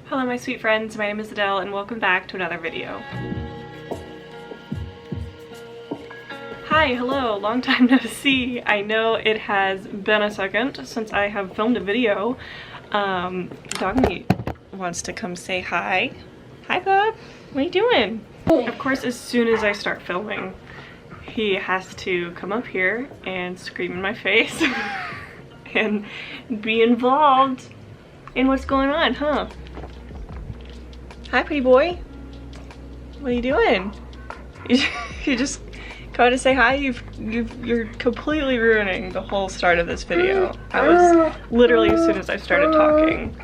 Hello my sweet friends, my name is Adele and welcome back to another video. Hi, hello, long time no see. I know it has been a second since I have filmed a video. Doggy wants to come say hi. Hi bub, what are you doing? Of course, as soon as I start filming, he has to come up here and scream in my face and be involved in what's going on, huh? Hi, pretty boy. What are you doing? You just come to say hi. You're completely ruining the whole start of this video. I was literally, as soon as I started talking,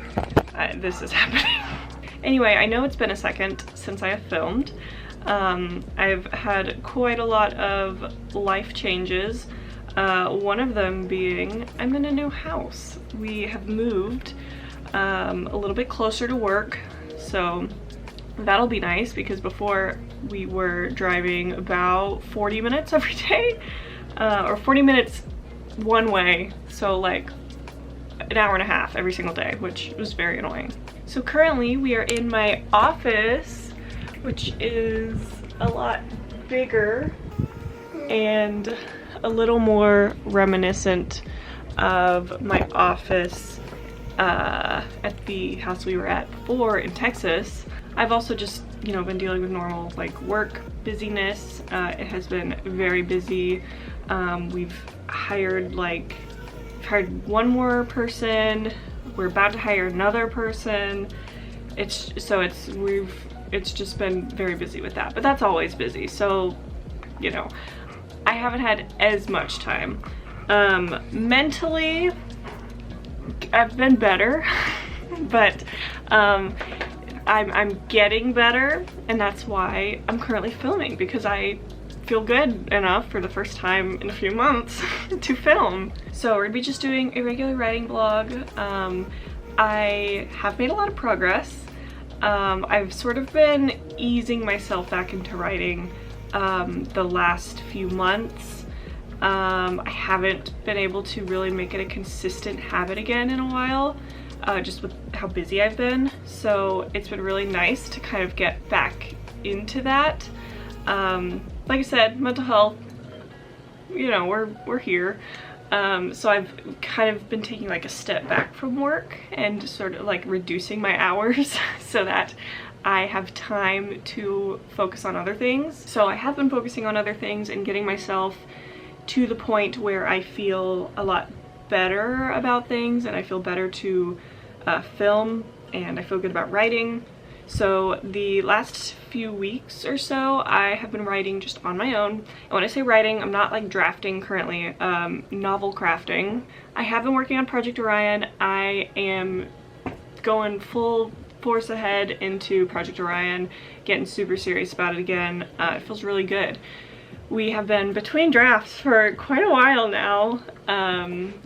this is happening. Anyway, I know it's been a second since I have filmed. I've had quite a lot of life changes. One of them being I'm in a new house. We have moved a little bit closer to work. So that'll be nice because before we were driving about 40 minutes every day, or 40 minutes one way, so like an hour and a half every single day, which was very annoying. So currently we are in my office, which is a lot bigger and a little more reminiscent of my office at the house we were at before in Texas. I've also just, you know, been dealing with normal like work busyness. It has been very busy. We've hired one more person. We're about to hire another person. It's just been very busy with that, but that's always busy. So, you know, I haven't had as much time. Mentally, I've been better, but I'm getting better, and that's why I'm currently filming, because I feel good enough for the first time in a few months to film. So we're gonna be just doing a regular writing vlog. I have made a lot of progress. I've sort of been easing myself back into writing the last few months. I haven't been able to really make it a consistent habit again in a while, just with how busy I've been. So it's been really nice to kind of get back into that. Like I said, mental health, you know, we're here. So I've kind of been taking like a step back from work and sort of like reducing my hours so that I have time to focus on other things. So I have been focusing on other things and getting myself to the point where I feel a lot better about things, and I feel better to film, and I feel good about writing. So the last few weeks or so I have been writing just on my own. And when I say writing, I'm not like drafting currently, novel crafting. I have been working on Project Orion. I am going full force ahead into Project Orion, getting super serious about it again. It feels really good. We have been between drafts for quite a while now,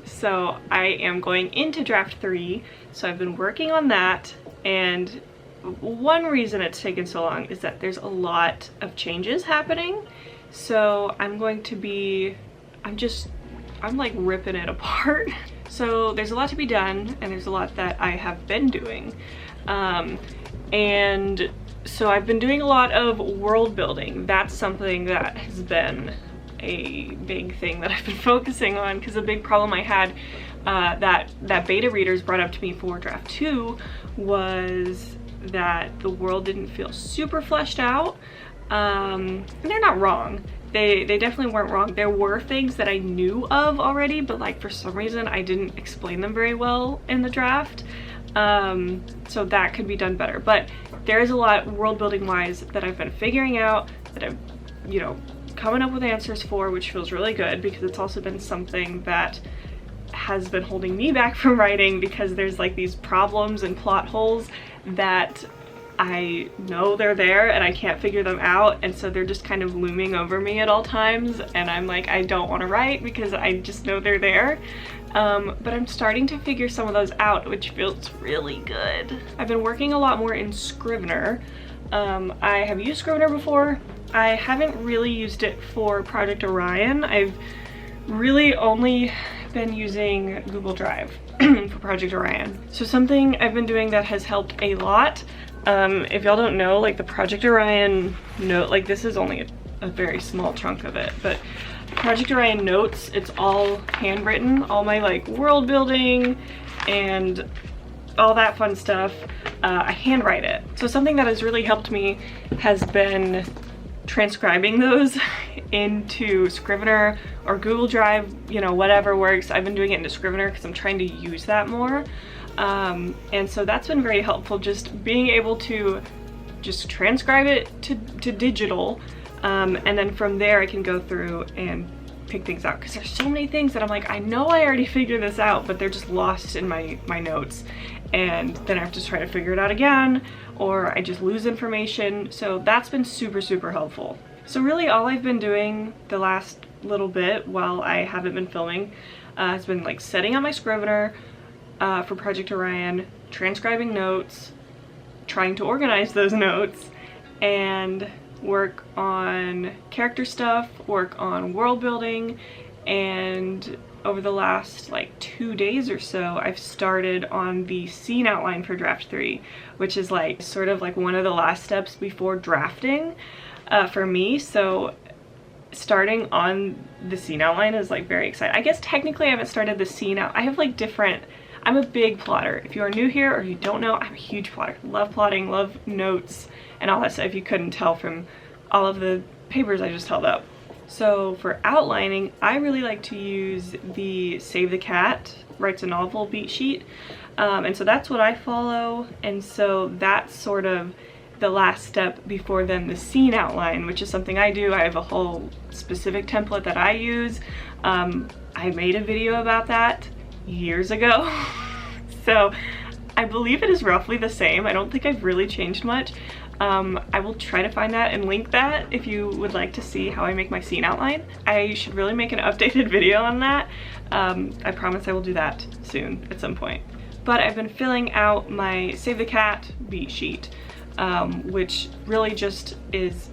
so I am going into draft 3, so I've been working on that, and one reason it's taken so long is that there's a lot of changes happening. So I'm like ripping it apart. So there's a lot to be done, and there's a lot that I have been doing, and so I've been doing a lot of world building. That's something that has been a big thing that I've been focusing on, because a big problem I had that beta readers brought up to me for draft 2 was that the world didn't feel super fleshed out. And they're not wrong. They definitely weren't wrong. There were things that I knew of already, but like for some reason I didn't explain them very well in the draft. So that could be done better, but there is a lot world building wise that I've been figuring out, that I've, you know, coming up with answers for, which feels really good, because it's also been something that has been holding me back from writing, because there's like these problems and plot holes that I know they're there and I can't figure them out, and so they're just kind of looming over me at all times, and I'm like, I don't want to write because I just know they're there. But I'm starting to figure some of those out, which feels really good. I've been working a lot more in Scrivener. I have used Scrivener before. I haven't really used it for Project Orion. I've really only been using Google Drive for Project Orion. So something I've been doing that has helped a lot, if y'all don't know, like the Project Orion note, like this is only a very small chunk of it, but Project Orion notes, it's all handwritten, all my like world building and all that fun stuff, I handwrite it. So something that has really helped me has been transcribing those into Scrivener or Google Drive, you know, whatever works. I've been doing it into Scrivener because I'm trying to use that more. And so that's been very helpful, just being able to just transcribe it to digital. And then from there I can go through and pick things out, because there's so many things that I'm like, I know I already figured this out, but they're just lost in my notes. And then I have to try to figure it out again, or I just lose information. So that's been super, super helpful. So really all I've been doing the last little bit while I haven't been filming has been like setting up my Scrivener for Project Orion, transcribing notes, trying to organize those notes, and work on character stuff, work on world building. And over the last like 2 days or so, I've started on the scene outline for draft 3, which is like sort of like one of the last steps before drafting for me. So starting on the scene outline is like very exciting. I guess technically I haven't started the scene out. I have like different, I'm a big plotter. If you are new here or you don't know, I'm a huge plotter. Love plotting, love notes and all that stuff, if you couldn't tell from all of the papers I just held up. So for outlining, I really like to use the Save the Cat Writes a Novel beat sheet. And so that's what I follow. And so that's sort of the last step before then the scene outline, which is something I do. I have a whole specific template that I use. I made a video about that years ago. So I believe it is roughly the same. I don't think I've really changed much. I will try to find that and link that if you would like to see how I make my scene outline. I should really make an updated video on that. I promise I will do that soon at some point. But I've been filling out my Save the Cat beat sheet, which really just is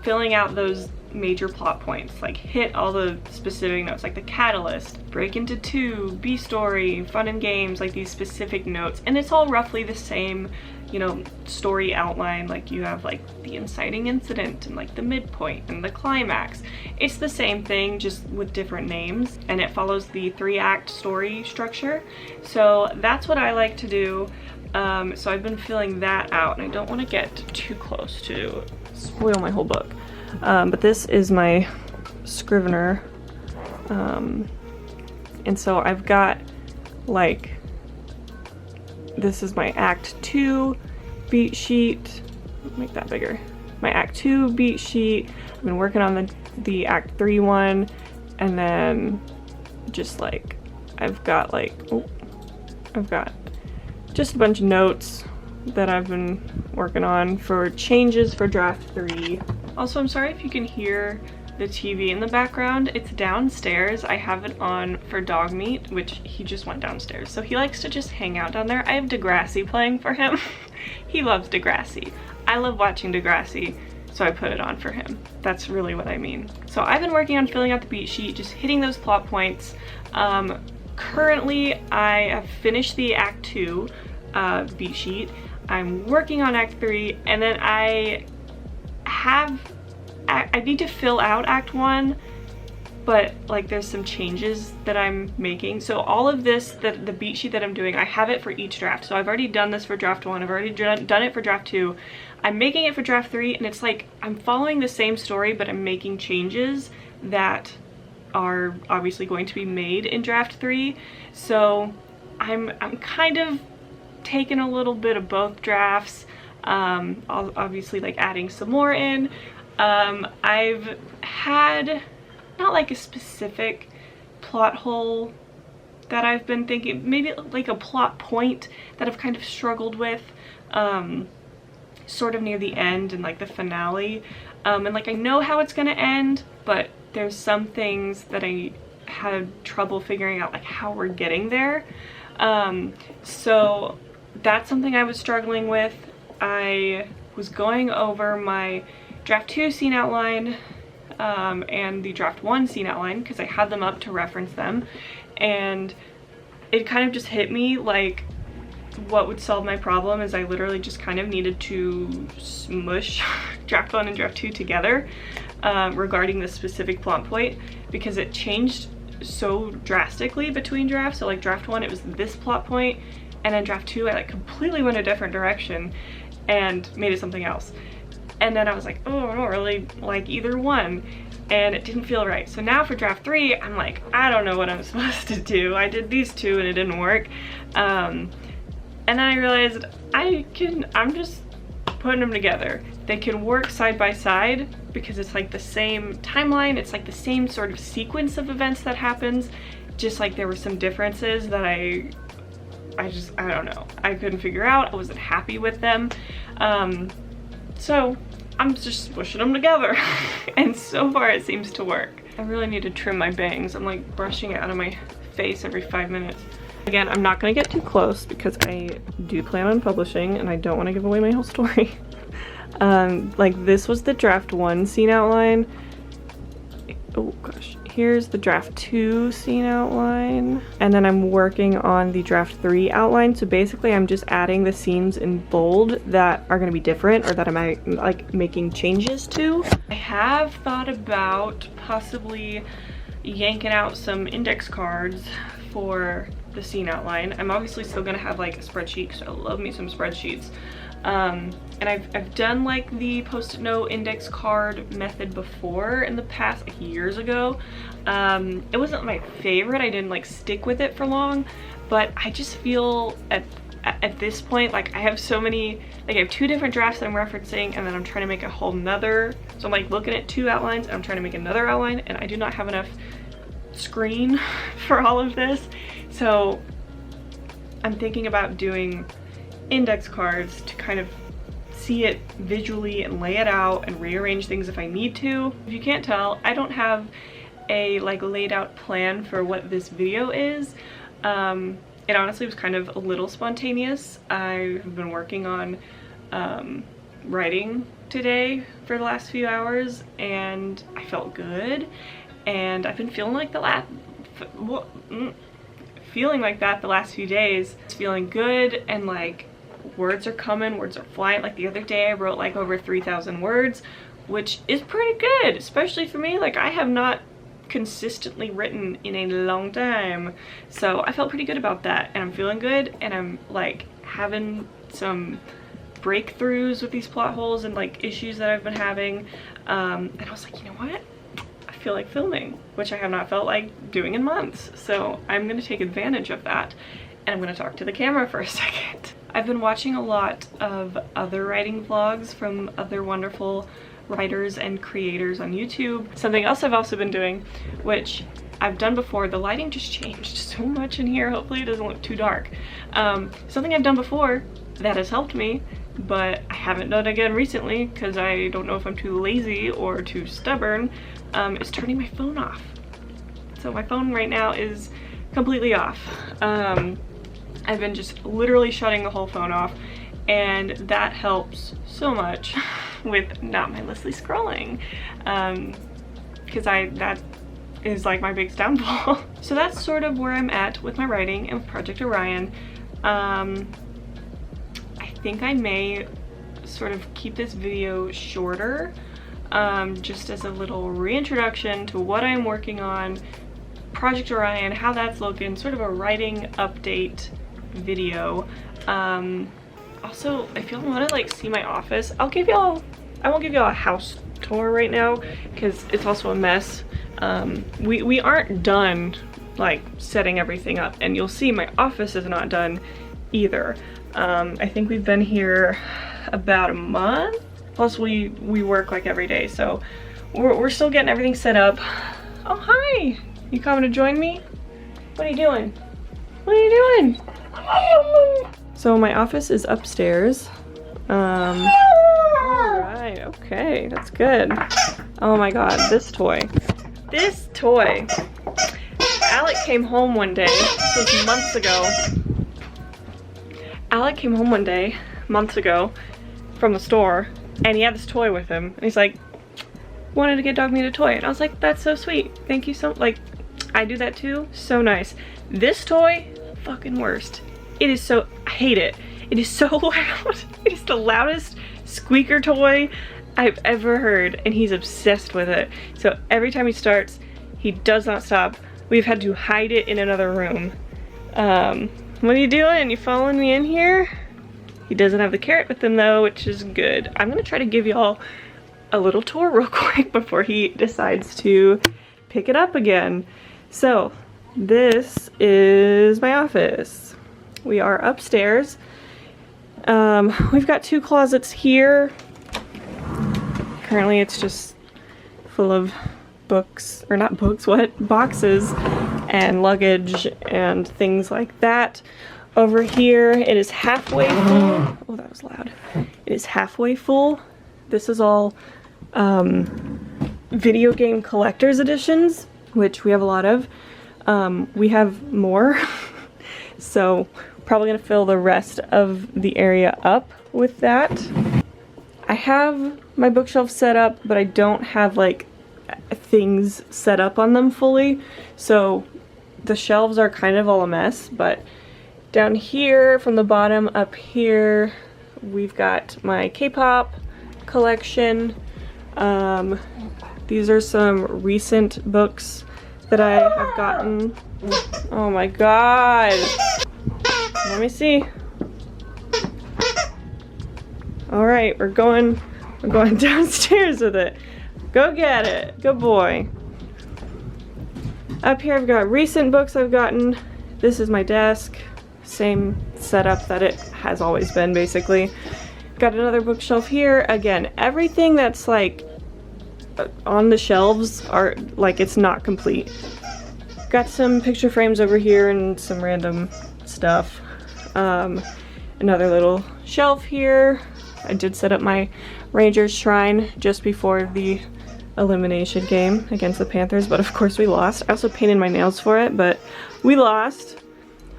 filling out those major plot points, like hit all the specific notes, like the catalyst, break into 2, B story, fun and games, like these specific notes. And it's all roughly the same, you know, story outline. Like you have like the inciting incident and like the midpoint and the climax. It's the same thing, just with different names, and it follows the 3-act story structure. So that's what I like to do. So I've been filling that out, and I don't want to get too close to spoil my whole book. But this is my Scrivener, and so I've got like, this is my Act 2 beat sheet. Make that bigger. My Act 2 beat sheet. I've been working on the Act 3 one, and then just like I've got like, I've got just a bunch of notes that I've been working on for changes for draft 3. Also, I'm sorry if you can hear the TV in the background. It's downstairs. I have it on for dog meat, which he just went downstairs. So he likes to just hang out down there. I have Degrassi playing for him. He loves Degrassi. I love watching Degrassi, so I put it on for him. That's really what I mean. So I've been working on filling out the beat sheet, just hitting those plot points. Currently, I have finished the Act 2 beat sheet. I'm working on Act 3, and then I need to fill out Act 1, but like there's some changes that I'm making. So all of this, the beat sheet that I'm doing, I have it for each draft. So I've already done this for draft 1, I've already done it for draft 2. I'm making it for draft 3, and it's like I'm following the same story, but I'm making changes that are obviously going to be made in draft 3. So I'm kind of taking a little bit of both drafts, obviously like adding some more in. I've had not like a specific plot hole that I've been thinking, maybe like a plot point that I've kind of struggled with, sort of near the end and like the finale. And like I know how it's gonna end, but there's some things that I had trouble figuring out, like how we're getting there. So that's something I was struggling with. I was going over my draft 2 scene outline and the draft 1 scene outline because I had them up to reference them, and it kind of just hit me like what would solve my problem is I literally just kind of needed to smush draft 1 and draft 2 together regarding this specific plot point, because it changed so drastically between drafts. So like draft 1 it was this plot point, and then draft 2 I like completely went a different direction and made it something else. And then I was like, oh, I don't really like either one, and it didn't feel right. So now for draft 3 I'm like, I don't know what I'm supposed to do. I did these two and it didn't work. And then I realized I'm just putting them together. They can work side by side because it's like the same timeline, it's like the same sort of sequence of events that happens, just like there were some differences that I don't know, I couldn't figure out. I wasn't happy with them. So I'm just pushing them together and so far it seems to work. I really need to trim my bangs. I'm like brushing it out of my face every 5 minutes. Again, I'm not gonna get too close because I do plan on publishing and I don't want to give away my whole story. Like this was the draft 1 scene outline. Oh gosh, here's the draft 2 scene outline. And then I'm working on the draft 3 outline. So basically I'm just adding the scenes in bold that are gonna be different or that I'm like making changes to. I have thought about possibly yanking out some index cards for the scene outline. I'm obviously still gonna have like a spreadsheet because I love me some spreadsheets. And I've done like the post-it note index card method before in the past, like years ago. It wasn't my favorite. I didn't like stick with it for long, but I just feel at this point like I have so many, like I have 2 different drafts that I'm referencing, and then I'm trying to make a whole nother. So I'm like looking at 2 outlines and I'm trying to make another outline, and I do not have enough screen for all of this. So I'm thinking about doing index cards to kind of see it visually and lay it out and rearrange things if I need to. If you can't tell, I don't have a like laid out plan for what this video is. It honestly was kind of a little spontaneous. I've been working on writing today for the last few hours and I felt good, and I've been feeling like the last few days. It's feeling good and like words are coming, words are flying. Like the other day I wrote like over 3,000 words, which is pretty good, especially for me. Like I have not consistently written in a long time, so I felt pretty good about that, and I'm feeling good, and I'm like having some breakthroughs with these plot holes and like issues that I've been having, and I was like, you know what, I feel like filming, which I have not felt like doing in months, so I'm gonna take advantage of that, and I'm gonna talk to the camera for a second. I've been watching a lot of other writing vlogs from other wonderful writers and creators on YouTube. Something else I've also been doing, which I've done before, the lighting just changed so much in here, hopefully it doesn't look too dark. Something I've done before that has helped me, but I haven't done again recently because I don't know if I'm too lazy or too stubborn, is turning my phone off. So my phone right now is completely off. I've been just literally shutting the whole phone off, and that helps so much with not mindlessly scrolling, because that is like my biggest downfall. So that's sort of where I'm at with my writing and Project Orion. I think I may sort of keep this video shorter, just as a little reintroduction to what I'm working on, Project Orion, how that's looking, sort of a writing update video. Also, if y'all want to like see my office, I won't give y'all a house tour right now because it's also a mess. We aren't done like setting everything up, and you'll see my office is not done either. I think we've been here about a month, plus we work like every day, so we're still getting everything set up. Oh, hi, you coming to join me? What are you doing? What are you doing? So my office is upstairs. Alright, okay, that's good. Oh my god, this toy. This toy. Alec came home one day, this was months ago. Alec came home one day, months ago, from the store, and he had this toy with him. And he's like, wanted to get Dog Meat a toy. And I was like, that's so sweet. Thank you so, like, I do that too. So nice. This toy, fucking worst. It is so, I hate it. It is so loud. It is the loudest squeaker toy I've ever heard, and he's obsessed with it. So every time he starts, he does not stop. We've had to hide it in another room. What are you doing? You following me in here? He doesn't have the carrot with him though, which is good. I'm gonna try to give y'all a little tour real quick before he decides to pick it up again. So this is my office. We are upstairs. We've got 2 closets here. Currently it's just full of books, or not books, what? Boxes and luggage and things like that. Over here it is halfway full. Oh, that was loud. It is halfway full. This is all video game collector's editions, which we have a lot of. We have more, so probably gonna fill the rest of the area up with that. I have my bookshelf set up, but I don't have like things set up on them fully, so the shelves are kind of all a mess. But down here, from the bottom up here, we've got my K-pop collection. These are some recent books that I have gotten. Oh my god. Let me see. Alright, we're going downstairs with it. Go get it. Good boy. Up here I've got recent books I've gotten. This is my desk. Same setup that it has always been, basically. Got another bookshelf here. Again, everything that's like on the shelves are like, it's not complete. Got some picture frames over here and some random stuff. Another little shelf here. I did set up my Rangers shrine just before the elimination game against the Panthers, but of course we lost. I also painted my nails for it, but we lost.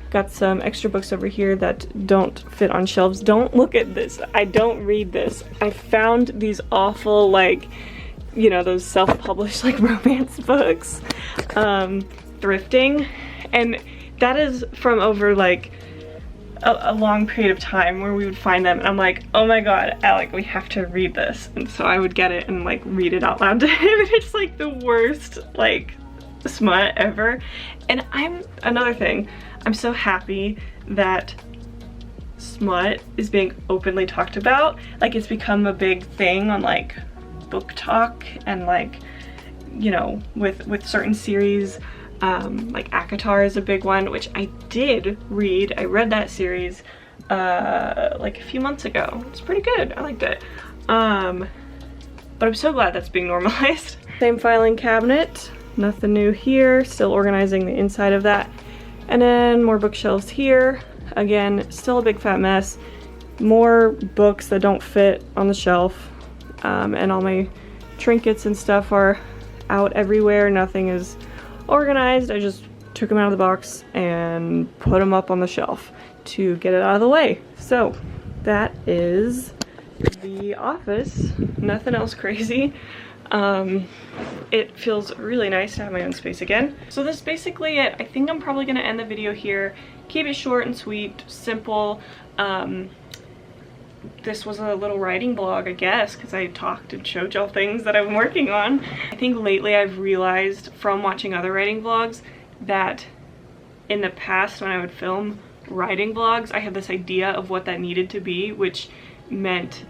Got some extra books over here that don't fit on shelves. Don't look at this. I don't read this. I found these awful, like, you know, those self-published like romance books, thrifting, and that is from over like a long period of time where we would find them, and I'm like, oh my god, Alec, we have to read this. And so I would get it and like read it out loud to him, and it's like the worst like smut ever. And another thing, I'm so happy that smut is being openly talked about. Like, it's become a big thing on like book talk, and like, you know, with certain series. Like ACOTAR is a big one, which I did read. I read that series like a few months ago. It's pretty good. I liked it. But I'm so glad that's being normalized. Same filing cabinet. Nothing new here. Still organizing the inside of that. And then more bookshelves here. Again, still a big fat mess. More books that don't fit on the shelf. And all my trinkets and stuff are out everywhere. Nothing is organized. I just took them out of the box and put them up on the shelf to get it out of the way. So that is the office. Nothing else crazy. It feels really nice to have my own space again. So that's basically it. I think I'm probably gonna end the video here. Keep it short and sweet, simple. This was a little writing blog, I guess, because I talked and showed y'all things that I'm working on. I think lately I've realized from watching other writing vlogs that in the past when I would film writing vlogs, I had this idea of what that needed to be, which meant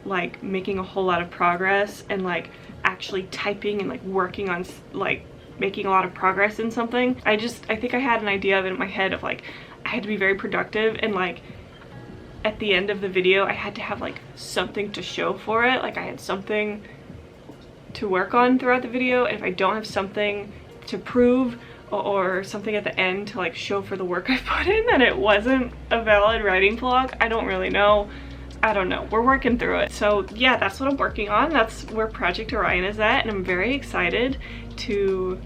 like making a whole lot of progress and like actually typing and like working on like making a lot of progress in something. I think I had an idea of it in my head of like I had to be very productive, and like at the end of the video I had to have like something to show for it. Like I had something to work on throughout the video, and if I don't have something to prove or something at the end to like show for the work I put in, then it wasn't a valid writing vlog. I don't really know. I don't know. We're working through it. So yeah, that's what I'm working on. That's where Project Orion is at, and I'm very excited to,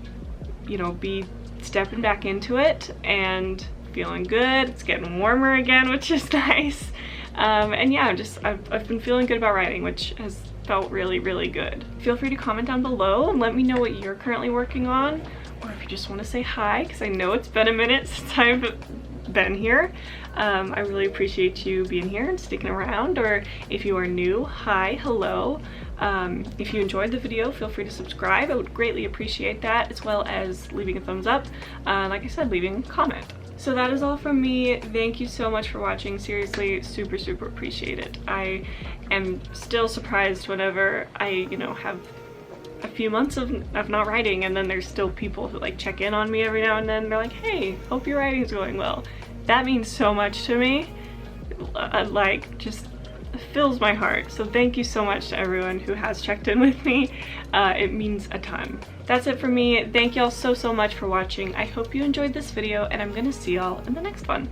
you know, be stepping back into it and feeling good. It's getting warmer again, which is nice. And yeah, I've been feeling good about writing, which has felt really, really good. Feel free to comment down below and let me know what you're currently working on, or if just want to say hi, because I know it's been a minute since I've been here. I really appreciate you being here and sticking around, or if you are new, hi, hello. If you enjoyed the video, feel free to subscribe. I would greatly appreciate that, as well as leaving a thumbs up. Like I said, leaving a comment. So that is all from me. Thank you so much for watching. Seriously, super, super appreciate it. I am still surprised whenever I, you know, have a few months of not writing, and then there's still people who like check in on me every now and then. They're like, hey, hope your writing's going well. That means so much to me. Like, just fills my heart. So thank you so much to everyone who has checked in with me. It means a ton. That's it for me. Thank y'all so much for watching. I hope you enjoyed this video, and I'm gonna see y'all in the next one.